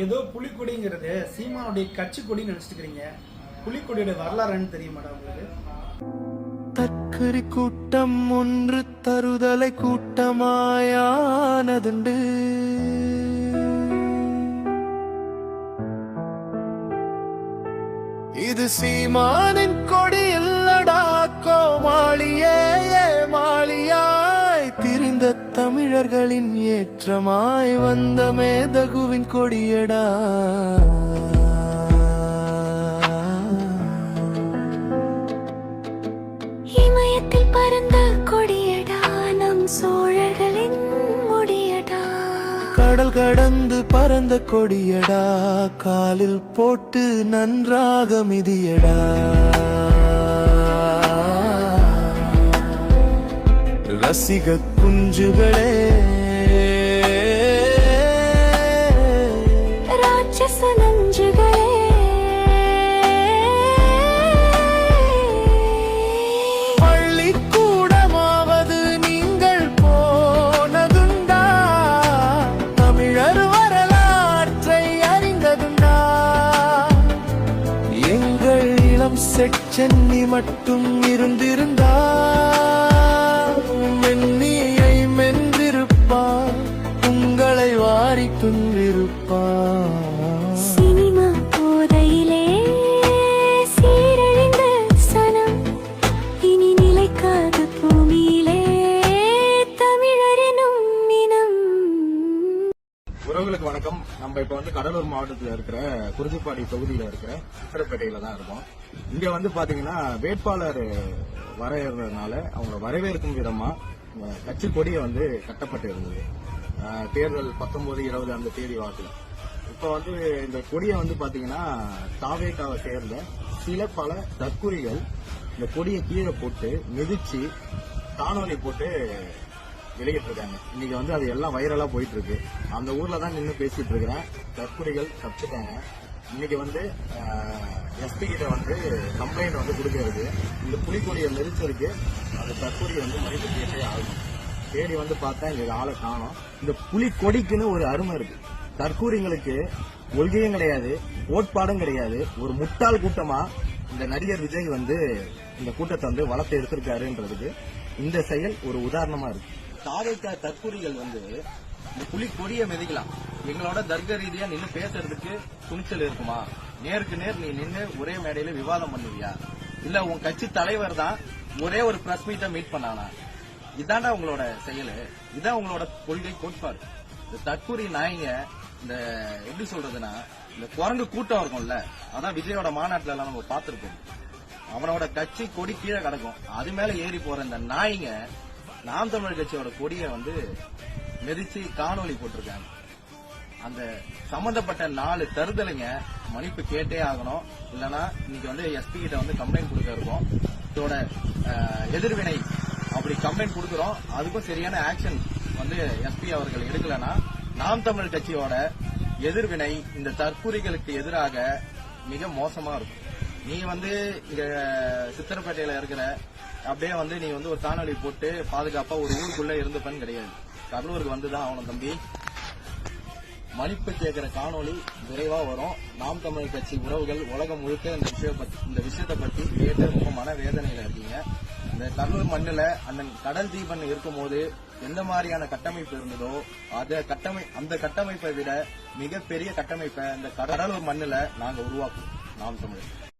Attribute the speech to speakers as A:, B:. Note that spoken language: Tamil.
A: ஏதோ புலிக்கொடிங்கிறது சீமானுடைய கட்சி கொடி நினைச்சிட்டு புலிக்கொடியோட வரலாறுன்னு தெரியுமாடா உங்களுக்கு?
B: தற்கரி கூட்டம் ஒன்று தருதலை கூட்டமாயானதுண்டு. இது சீமானின் கொடி இல்லடா கோமாளியே மாளியாய் திரிந்த தமிழர்களின் ஏற்றமாய் வந்த மேதகுவின் கொடியடா.
C: இமயத்தில் பறந்த கொடியடா நம் சோழர்களின் முடியடா.
B: கடல் கடந்து பறந்த கொடியடா காலில் போட்டு நன்றாக மிதியடா. ரசிக குஞ்சுகளே
C: ராட்சச நஞ்சுகளே
B: பள்ளிக்கூடமாவது நீங்கள் போனதுண்டா? தமிழர் வரலாற்றை அறிந்ததுண்டா? எங்கள் இளம் செச்சென்னி மட்டும் இருந்திருந்தா மென்னியை மென்றிருப்பார், உங்களை வாரி துன்றிருப்பார்.
C: சினிமா போதையிலே சீரழிந்த சனம் இனி நிலைக்காத பூமியிலே தமிழரினும் இனம்.
D: உறவுகளுக்கு வணக்கம். நம்ம இப்ப கடலூர் மாவட்டத்தில் இருக்கிற குறிஞ்சிப்பாடி தொகுதியில இருக்கிற சித்திரப்பேட்டையில தான் இருக்கோம். இங்க பாத்தீங்கன்னா வேட்பாளர் வரையறதுனால அவங்களை வரவேற்கும் விதமா கட்சி கொடியை கட்டப்பட்டு இருந்தது. தேர்தல் 19-20 அந்த தேதி வாக்குல இப்ப இந்த கொடியை பாத்தீங்கன்னா தாவேக்காவை சேர்ந்த சில பல தற்குறிகள் இந்த கொடியை கீழே போட்டு மிதிச்சு காணொலி போட்டு வெளியிட்டு இருக்காங்க. இன்னைக்கு அது எல்லாம் வைரலா போயிட்டு இருக்கு. அந்த ஊர்ல தான் நின்று பேசிட்டு இருக்கிறேன். தற்குறிகள் தப்பிச்சுட்டாங்க. இன்னைக்கு எஸ்பி கிட்ட கம்ப்ளைண்ட் கொடுக்கறது. இந்த புலிக்கொடியை மெரிச்சதுக்கு அந்த தற்கொலை மனித கேட்டே ஆகும். தேடி பார்த்தா இங்க ஆளை காணோம். இந்த புலிக்கொடிக்குன்னு ஒரு அருமை இருக்கு. தற்கூரிங்களுக்கு கொள்கையும் கிடையாது, கோட்பாடும் கிடையாது. ஒரு முட்டாள் கூட்டமா இந்த நடிகர் விஜய் இந்த கூட்டத்தை வளர்த்து எடுத்திருக்காருன்றதுக்கு இந்த செயல் ஒரு உதாரணமா இருக்கு. தாவேக்கா தற்கூரிகள் இந்த புலி கொடியை மிதிக்கலாம். எங்களோட தர்க்க ரீதியா நின்று பேசுறதுக்கு துணிச்சல் இருக்குமா? நேருக்கு நேர் நீ நின்று ஒரே மேடையில விவாதம் பண்ணுவியா? இல்ல உன் கட்சி தலைவர் தான் ஒரே ஒரு பிரஸ் மீட்டை மீட் பண்ணானா? இதாண்டா உங்களோட செயலு, இதான் உங்களோட கொள்கை கோட்பாடு. இந்த தற்கூரி நாய்ங்க இந்த எப்படி சொல்றதுன்னா இந்த குரங்கு கூட்டம் இருக்கும்ல, அதான் விஜயோட மாநாட்டுல எல்லாம் நம்ம பாத்துருக்கோம். அவனோட கட்சி கொடி கீழே கிடக்கும், அது மேல ஏறி போற இந்த நாய்ங்க நாம் தமிழர் கட்சியோட கொடியை மிதிச்சு காணொலி போட்டிருக்காங்க. அந்த சம்பந்தப்பட்ட 4 தருதலைங்க மன்னிப்பு கேட்டே ஆகணும். இல்லனா இன்னைக்கு எஸ்பி கிட்ட கம்ப்ளைண்ட் கொடுக்க இருக்கோம். இதோட எதிர்வினை அப்படி கம்ப்ளைண்ட் கொடுக்கிறோம். அதுக்கும் சரியான ஆக்ஷன் எஸ்பி அவர்கள் எடுக்கலனா நாம் தமிழர் கட்சியோட எதிர்வினை இந்த தற்கூரிகளுக்கு எதிராக மிக மோசமா இருக்கும். நீ இங்க சித்திரப்பேட்டையில இருக்கிற அப்படியே நீ ஒரு காணொலி போட்டு பாதுகாப்பா ஒரு ஊருக்குள்ள இருந்துப்பன்னு கிடையாது. கடலூருக்கு வந்துதான் அவன தம்பி. மன்னிப்பு கேட்கிற காணொலி விரைவா வரும். நாம் தமிழர் கட்சி உறவுகள் உலகம் முழுக்க இந்த விஷயத்தை பத்தி கேட்டு ரொம்ப மன வேதனையில இருக்கீங்க. இந்த கடலூர் மண்ணில அந்த கடல் தீபன் இருக்கும் போது எந்த மாதிரியான கட்டமைப்பு இருந்ததோ அந்த கட்டமைப்பை விட மிகப்பெரிய கட்டமைப்பை இந்த கடலூர் மண்ணில நாங்க உருவாக்குவோம். நாம் தமிழர்